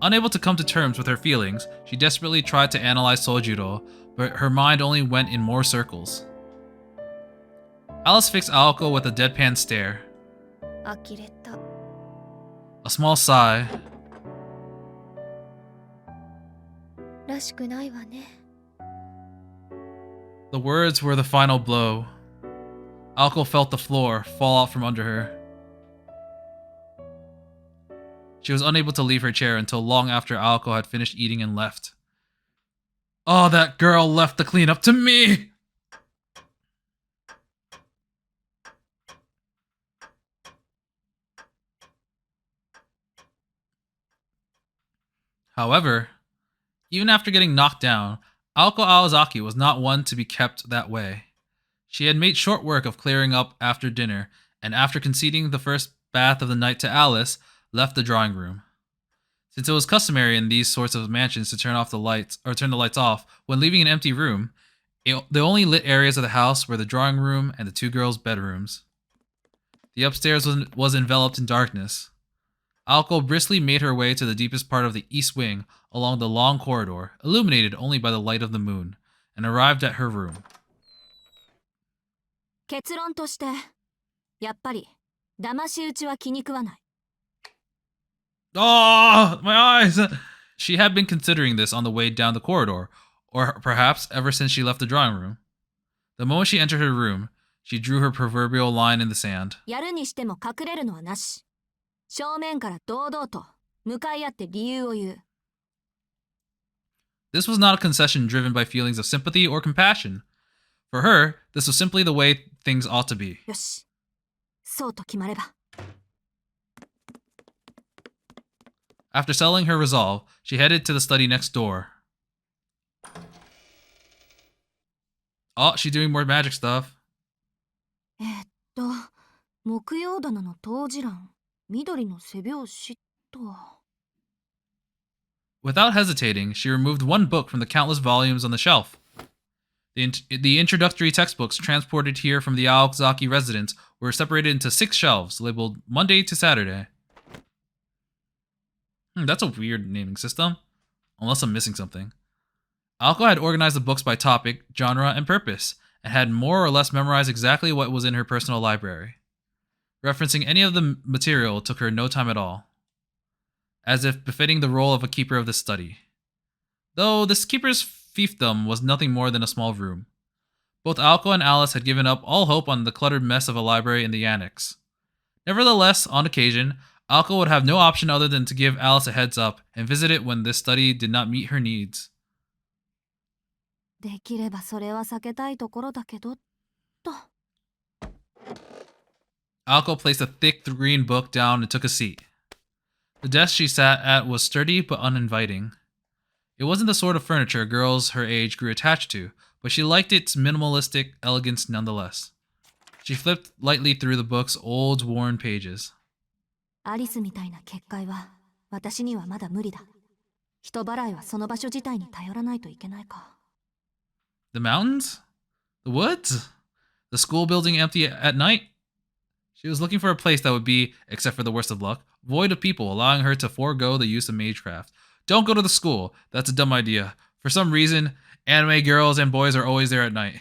Unable to come to terms with her feelings, she desperately tried to analyze Sojuro, but her mind only went in more circles. Alice fixed Aoko with a deadpan stare. 呆れた。 A small sigh. らしくないわね。 The words were the final blow. Aoko felt the floor fall out from under her. She was unable to leave her chair until long after Aoko had finished eating and left. Oh, that girl left the cleanup to me! However, even after getting knocked down, Aoko Aozaki was not one to be kept that way. She had made short work of clearing up after dinner, and after conceding the first bath of the night to Alice, left the drawing room. Since it was customary in these sorts of mansions to turn the lights off when leaving an empty room, the only lit areas of the house were the drawing room and the two girls' bedrooms. The upstairs was enveloped in darkness. Aoko briskly made her way to the deepest part of the east wing along the long corridor, illuminated only by the light of the moon, and arrived at her room. 結論として、やっぱり騙し討ちは気に食わない。Oh, my eyes! She had been considering this on the way down the corridor, or perhaps ever since she left the drawing room. The moment she entered her room, she drew her proverbial line in the sand. やるにしても隠れるのはなし。正面から堂々と向かい合って理由を言う。This was not a concession driven by feelings of sympathy or compassion. For her, this was simply the way things ought to be. よし、そうと決まれば。After settling her resolve, she headed to the study next door. Oh, she's doing more magic stuff. 木曜棚の当時欄、緑の背表紙とは。Without hesitating, she removed one book from the countless volumes on the shelf. The introductory textbooks transported here from the Aokizaki residence were separated into 6 shelves, labeled Monday to Saturday. That's a weird naming system. Unless I'm missing something. Aoko had organized the books by topic, genre, and purpose, and had more or less memorized exactly what was in her personal library. Referencing any of the material took her no time at all, as if befitting the role of a keeper of the study. Though this keeper's fiefdom was nothing more than a small room. Both Aoko and Alice had given up all hope on the cluttered mess of a library in the annex. Nevertheless, on occasion, Aoko would have no option other than to give Alice a heads up and visit it when this study did not meet her needs. できればそれは避けたいところだけど、と。Aoko placed a thick green book down and took a seat. The desk she sat at was sturdy but uninviting. It wasn't the sort of furniture girls her age grew attached to, but she liked its minimalistic elegance nonetheless. She flipped lightly through the book's old, worn pages. アリスみたいな結界は私にはまだ無理だ。人払いはその場所自体に頼らないといけないか。The mountains? The woods? The school building empty at night? She was looking for a place that would be, except for the worst of luck, void of people, allowing her to forego the use of magecraft. Don't go to the school. That's a dumb idea. For some reason, anime girls and boys are always there at night.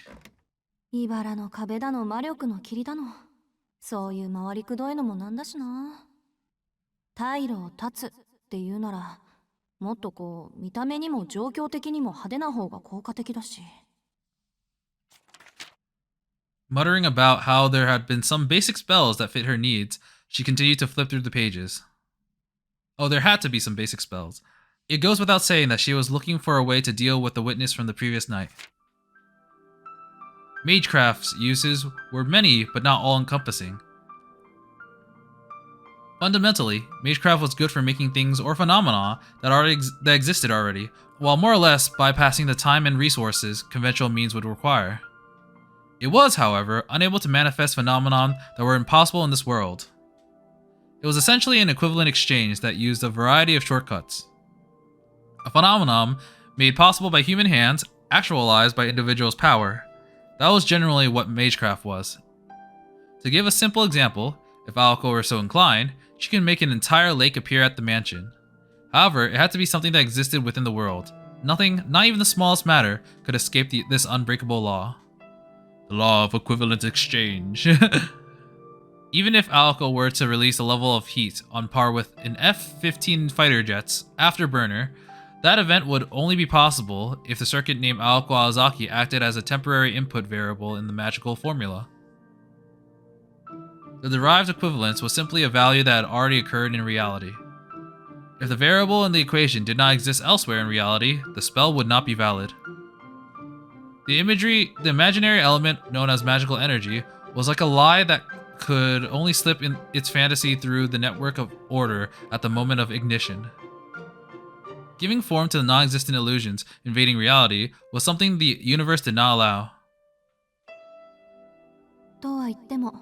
茨の壁だの魔力の霧だの。そういう回りくどいのもなんだしな。退路を断つっていうなら、もっとこう見た目にも状況的にも派手な方が効果的だし。Muttering about how there had been some basic spells that fit her needs, she continued to flip through the pages. Oh, there had to be some basic spells. It goes without saying that she was looking for a way to deal with the witness from the previous night. Magecraft's uses were many, but not all-encompassing. Fundamentally, magecraft was good for making things or phenomena that existed already, while more or less bypassing the time and resources conventional means would require. It was, however, unable to manifest phenomena that were impossible in this world. It was essentially an equivalent exchange that used a variety of shortcuts. A phenomenon made possible by human hands, actualized by individuals' power. That was generally what magecraft was. To give a simple example, if Aoko were so inclined, she could make an entire lake appear at the mansion. However, it had to be something that existed within the world. Nothing, not even the smallest matter, could escape this unbreakable law. The law of equivalent exchange. Even if Aoko were to release a level of heat on par with an F-15 fighter jet's afterburner, that event would only be possible if the circuit named Aoko Aozaki acted as a temporary input variable in the magical formula. The derived equivalence was simply a value that had already occurred in reality. If the variable in the equation did not exist elsewhere in reality, the spell would not be valid. The imaginary element known as magical energy was like a lie that could only slip in its fantasy through the network of order at the moment of ignition. Giving form to the non-existent illusions invading reality was something the universe did not allow. とは言っても、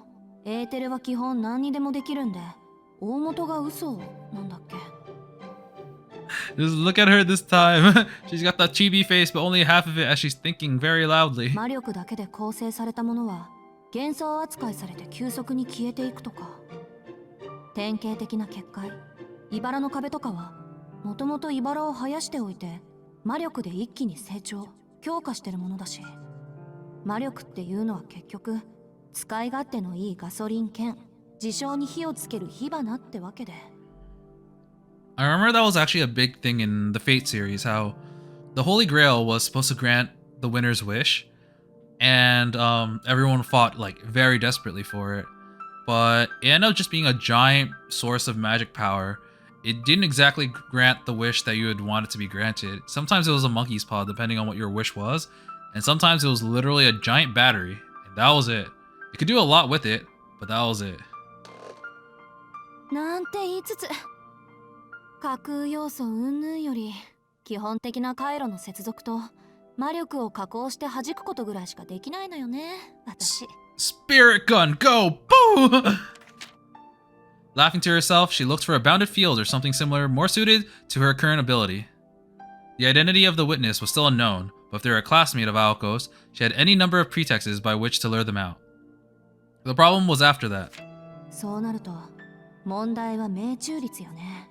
エーテルは基本何にでもできるんで、大元が嘘なんだっけ? Just look at her this time. She's got that chibi face, but only half of it as she's thinking very loudly. 魔力だけで構成されたものは幻想扱いされて急速に消えていくとか。典型的な結界、茨の壁とかはもともと茨を生やしておいて魔力で一気に成長強化してるものだし、魔力っていうのは結局使い勝手のいいガソリン兼事象に火をつける火花ってわけで。I remember that was actually a big thing in the Fate series, how the Holy Grail was supposed to grant the winner's wish, and everyone fought like very desperately for it, but it ended up just being a giant source of magic power. It didn't exactly grant the wish that you would want it to be granted. Sometimes it was a monkey's paw, depending on what your wish was, and sometimes it was literally a giant battery, and that was it. You could do a lot with it, but that was it. なんて言いつつ、架空要素云々より基本的な回路の接続と魔力を加工して弾くことぐらいしかできないのよね、私。Spirit gun, go! Boo! Laughing to herself, she looked for a bounded field or something similar, more suited to her current ability. The identity of the witness was still unknown, but if they were a classmate of Aoko's, she had any number of pretexts by which to lure them out. The problem was after that. そうなると問題は命中率よね。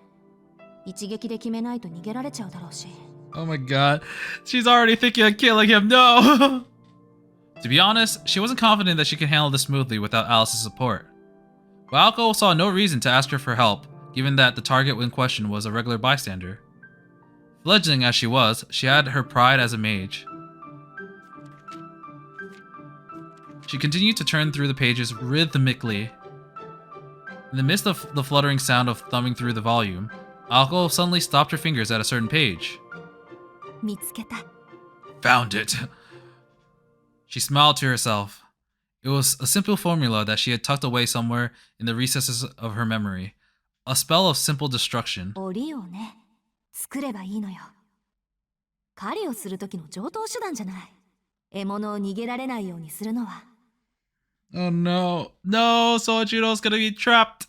一撃で決めないと逃げられちゃうだろうし。Oh my god, she's already thinking of killing him, no! To be honest, she wasn't confident that she could handle this smoothly without Alice's support. But Aoko saw no reason to ask her for help, given that the target in question was a regular bystander. Fledgling as she was, she had her pride as a mage. She continued to turn through the pages rhythmically. In the midst of the fluttering sound of thumbing through the volume, Aoko suddenly stopped her fingers at a certain page. 見つけた。 Found it! She smiled to herself. It was a simple formula that she had tucked away somewhere in the recesses of her memory. A spell of simple destruction. 檻をね、作ればいいのよ。狩りをする時の常套手段じゃない。獲物を逃げられないようにするのは。Oh no. No, Sojuro's gonna be trapped.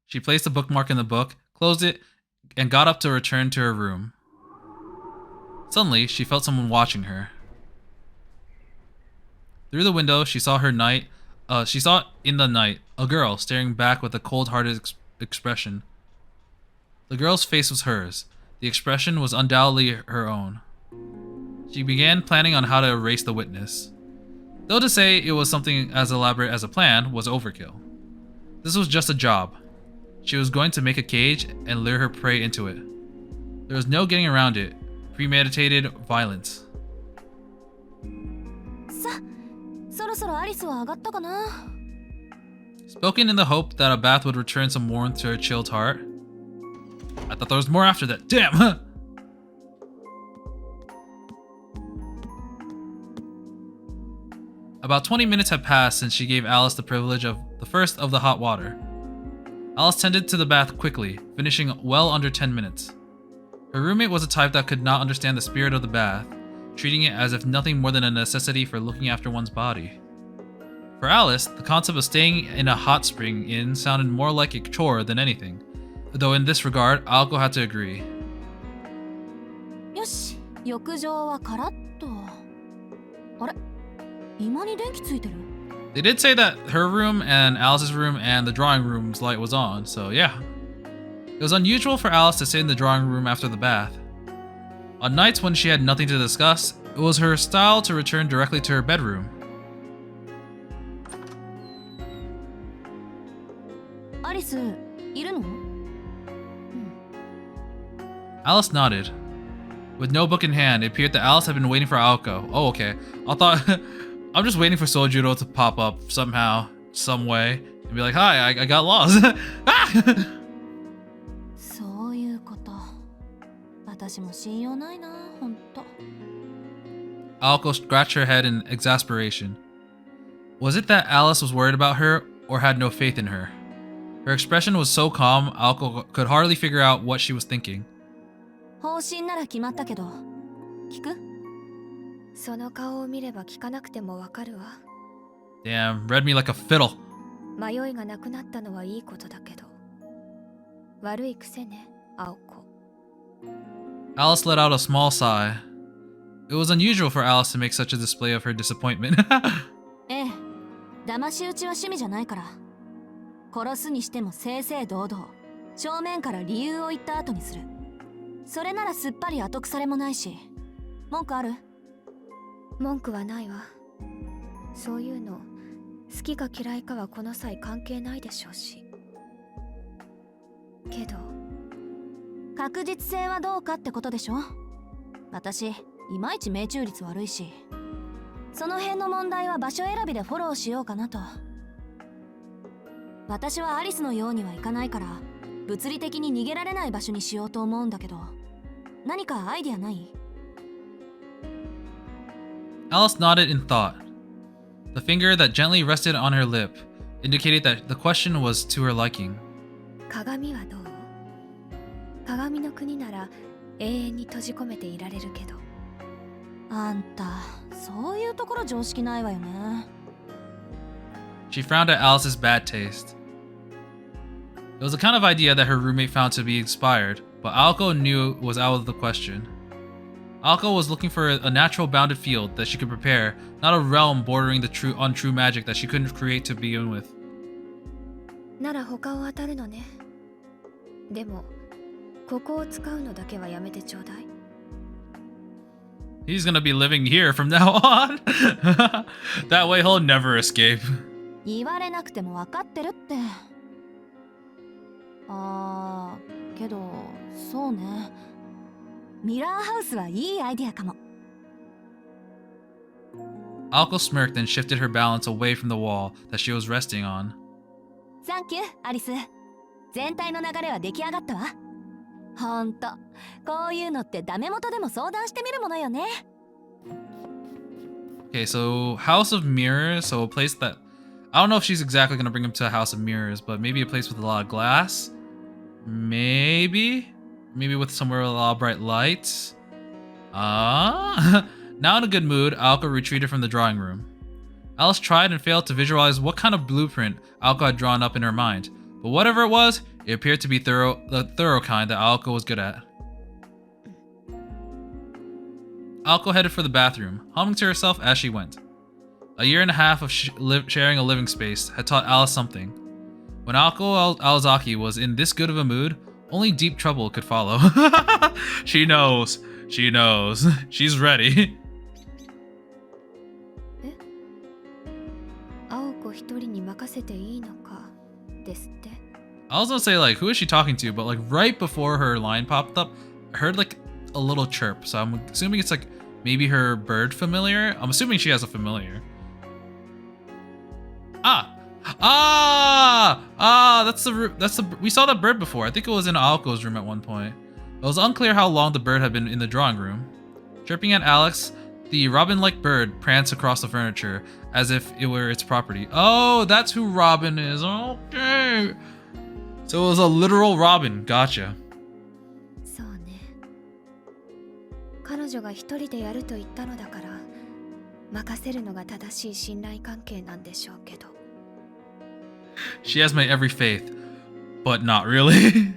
She placed a bookmark in the book, closed it, and got up to return to her room. Suddenly, she felt someone watching her. Through the window, she saw in the night a girl staring back with a cold-hearted expression. The girl's face was hers. The expression was undoubtedly her own. She began planning on how to erase the witness. Though to say it was something as elaborate as a plan was overkill. This was just a job. She was going to make a cage and lure her prey into it. There was no getting around it. Premeditated violence. さ、そろそろアリスは上がったかな? Spoken in the hope that a bath would return some warmth to her chilled heart. I thought there was more after that. Damn! About 20 minutes had passed since she gave Alice the privilege of the first of the hot water. Alice tended to the bath quickly, finishing well under 10 minutes. Her roommate was a type that could not understand the spirit of the bath, treating it as if nothing more than a necessity for looking after one's body. For Alice, the concept of staying in a hot spring inn sounded more like a chore than anything, though in this regard, Aoko had to agree. よし、浴場はカラッと。あれ、今に電気ついてる? They did say that her room and Alice's room and the drawing room's light was on, so yeah. It was unusual for Alice to sit in the drawing room after the bath. On nights when she had nothing to discuss, it was her style to return directly to her bedroom. アリス、いるの? Alice nodded. With no book in hand, it appeared that Alice had been waiting for Aoko. Oh, okay. I thought... I'm just waiting for Sojuro to pop up somehow, some way, and be like, hi, I got lost. Ah! そういうこと。私も信用ないな、ほんと。Aoko scratched her head in exasperation. Was it that Alice was worried about her, or had no faith in her? Her expression was so calm, Aoko could hardly figure out what she was thinking. 方針なら決まったけど、聞く? その顔を見れば聞かなくてもわかるわ。Damn, read me like a fiddle. 迷いがなくなったのはいいことだけど。悪い癖ね、青子。Alice let out a small sigh. It was unusual for Alice to make such a display of her disappointment. ええ、騙し討ちは趣味じゃないから。殺すにしても正々堂々、正面から理由を言った後にする。それならすっぱり後腐れもないし。文句ある？文句はないわ。そういうの好きか嫌いかはこの際関係ないでしょうし。けど確実性はどうかってことでしょ。私いまいち命中率悪いし、その辺の問題は場所選びでフォローしようかなと。私はアリスのようにはいかないから、物理的に逃げられない場所にしようと思うんだけど、何かアイディアない？ Alice nodded in thought. The finger that gently rested on her lip indicated that the question was to her liking. 鏡はどう？鏡の国なら永遠に閉じ込めていられるけど。あんた、そういうところ常識ないわよね。She frowned at Alice's bad taste. It was the kind of idea that her roommate found to be inspired, but Aoko knew it was out of the question. Aoko was looking for a natural bounded field that she could prepare, not a realm bordering the untrue magic that she couldn't create to begin with. なら他を当たるのね。でも、ここを使うのだけはやめてちょうだい。He's gonna be living here from now on. That way he'll never escape. 言われなくても分かってるって。けどそうね。ミラーハウスはいいアイディアかも。Aoko smirked and shifted her balance away from the wall that she was resting on. サンキュー、アリス。全体の流れは出来上がったわ。ほんと、こういうのってダメ元でも相談してみるものよね。Okay, so House of Mirrors, so a place that... I don't know if she's exactly gonna bring him to a House of Mirrors, but maybe a place with a lot of glass? Maybe with somewhere with a lot of bright lights? Now in a good mood, Aoko retreated from the drawing room. Alice tried and failed to visualize what kind of blueprint Aoko had drawn up in her mind, but whatever it was, it appeared to be the thorough kind that Aoko was good at. Aoko headed for the bathroom, humming to herself as she went. A year and a half of sharing a living space had taught Alice something. When Aoko Alazaki was in this good of a mood, only deep trouble could follow. She knows. She's ready. 青子一人に任せていいのかですって。 I was gonna say, like, who is she talking to? But, like, right before her line popped up, I heard, like, a little chirp. So I'm assuming it's, like, maybe her bird familiar. I'm assuming she has a familiar. We saw that bird before. I think it was in Aoko's room at one point. It was unclear how long the bird had been in the drawing room. Chirping at Alex, the robin-like bird pranced across the furniture as if it were its property. Oh, that's who Robin is. Okay. So it was a literal robin. Gotcha. そうね。彼女が一人でやると言ったのだから、任せるのが正しい信頼関係なんでしょうけど。She has my every faith, but not really.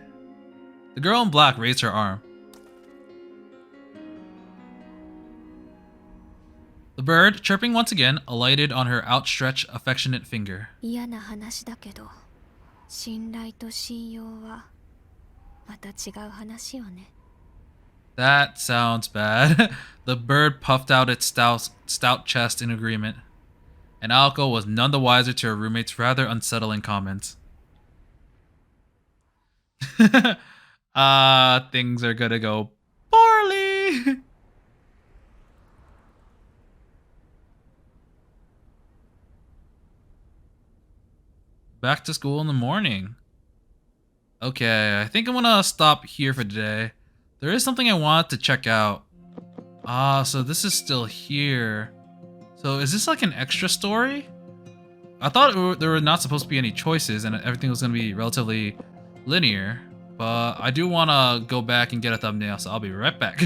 The girl in black raised her arm. The bird, chirping once again, alighted on her outstretched, affectionate finger. 嫌な話だけど、信頼と信用はまた違う話よね。That sounds bad. The bird puffed out its stout chest in agreement, and Aoko was none the wiser to her roommate's rather unsettling comments. Things are gonna go poorly. Back to school in the morning. Okay, I think I'm gonna stop here for today. There is something I want to check out. So this is still here. So is this like an extra story? I thought there were not supposed to be any choices and everything was gonna be relatively linear. But I do want to go back and get a thumbnail, so I'll be right back.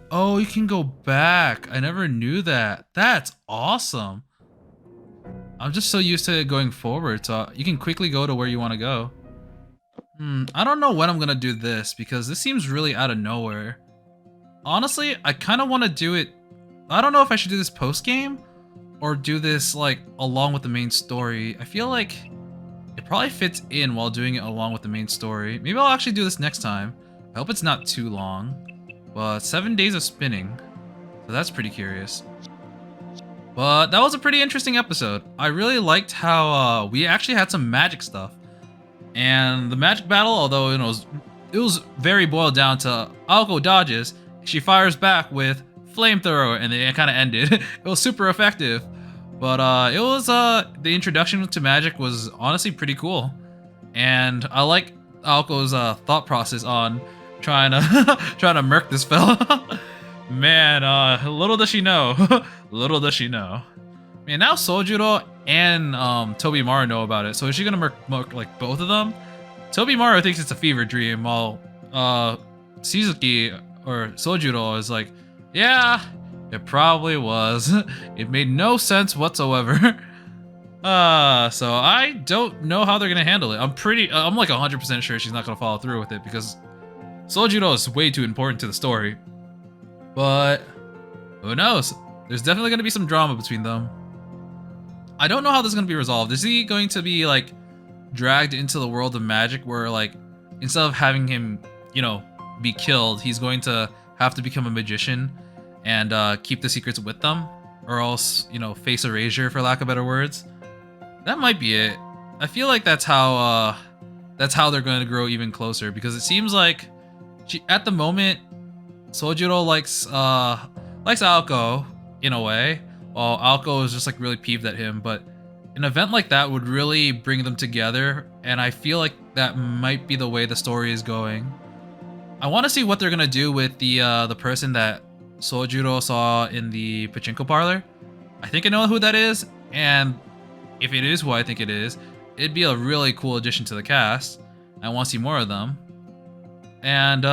Oh, you can go back. I never knew that. That's awesome. I'm just so used to it going forward, so you can quickly go to where you want to go. I don't know when I'm going to do this, because this seems really out of nowhere. Honestly, I kind of want to do it... I don't know if I should do this post-game, or do this, like, along with the main story. I feel like... it probably fits in while doing it along with the main story. Maybe I'll actually do this next time. I hope it's not too long. But 7 days of spinning. So that's pretty curious. But that was a pretty interesting episode. I really liked how we actually had some magic stuff. And the magic battle, although it was very boiled down to Aoko dodges, she fires back with flamethrower and it kind of ended. It was super effective. But it was the introduction to magic was honestly pretty cool, and I like Aoko's thought process on trying to murk this fella. Man, little does she know. Little does she know. Man, now Sojuro and Tobimaru know about it. So is she gonna murk like both of them? Tobimaru thinks it's a fever dream, while Shizuki or Sojuro is like, yeah. It probably was. It made no sense whatsoever. So I don't know how they're gonna handle it. I'm like 100% sure she's not gonna follow through with it because Sojiro is way too important to the story. But who knows? There's definitely gonna be some drama between them. I don't know how this is gonna be resolved. Is he going to be like dragged into the world of magic where like instead of having him, you know, be killed, he's going to have to become a magician and keep the secrets with them, or else, you know, face erasure for lack of better words? That might be it. I feel like that's how they're going to grow even closer, because it seems like at the moment Sojiro likes Aoko in a way, while Aoko is just like really peeved at him. But an event like that would really bring them together, and I feel like that might be the way the story is going. I want to see what they're gonna do with the person that Sojiro saw in the pachinko parlor. I think I know who that is, and if it is who I think it is, it'd be a really cool addition to the cast. I want to see more of them. And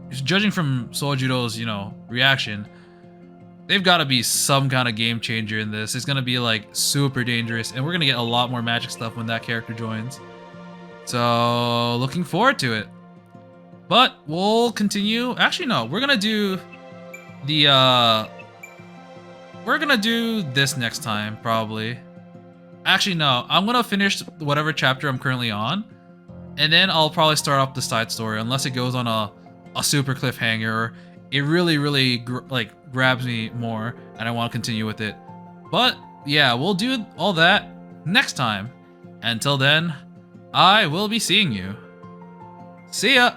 judging from Sojiro's, you know, reaction, they've got to be some kind of game changer in this. It's gonna be like super dangerous, and we're gonna get a lot more magic stuff when that character joins. So looking forward to it. But we'll continue. Actually, no, we're gonna do the we're gonna do this next time probably. Actually, no, I'm gonna finish whatever chapter I'm currently on, and then I'll probably start up the side story, unless it goes on a super cliffhanger, or it really grabs me more and I want to continue with it. But yeah, we'll do all that next time. Until then, I will be seeing you. See ya!